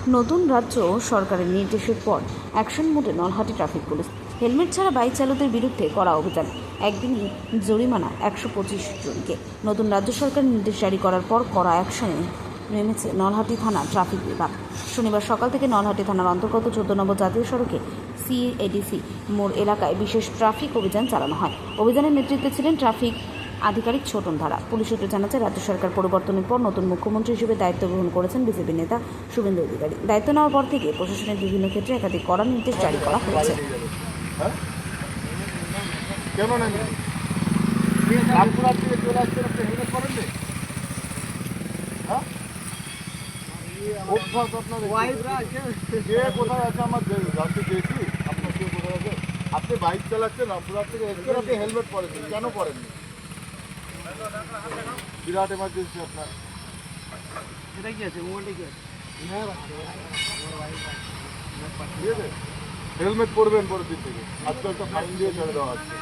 নতুন রাজ্য সরকারের নির্দেশের পর অ্যাকশন মোডে নলহাটি ট্রাফিক পুলিশ। হেলমেট ছাড়া বাইক চালকদের বিরুদ্ধে করা অভিযান, একদিনই জরিমানা 125 জনকে। নতুন রাজ্য সরকারের নির্দেশ জারি করার পর কড়া অ্যাকশনে নেমেছে নলহাটি থানা ট্রাফিক বিভাগ। শনিবার সকাল থেকে নলহাটি থানার অন্তর্গত 14 নম্বর জাতীয় সড়কে সিএডিসি মোড় এলাকায় বিশেষ ট্রাফিক অভিযান চালানো হয়। অভিযানের নেতৃত্বে ছিলেন ট্রাফিক আধিকারিক ছোটন ধারা। পুলিশ সূত্রে জানাচ্ছে, রাজ্য সরকার পরিবর্তনের পর নতুন মুখ্যমন্ত্রী হিসেবে দায়িত্ব গ্রহণ করেছেন বিজেপি নেতা শুভেন্দু অধিকারী। দায়িত্ব নেওয়ার পর থেকে প্রশাসনের বিভিন্ন ক্ষেত্রে একাধিক কড়া নির্দেশ জারি করা হয়েছে। আপনি বাইক চালাচ্ছেন, রামপুরহাট থেকে আপনি হেলমেট পরেননি, কেন পরেননি? বিরাট এমার্জেন্সি আপনার। এটা কি আছে? মোবাইলটা কি আছে? ঠিক আছে, হেলমেট পরবেন পরের দিন থেকে। আজকাল তো ফাইন দিয়ে ছেড়ে দেওয়া হচ্ছে।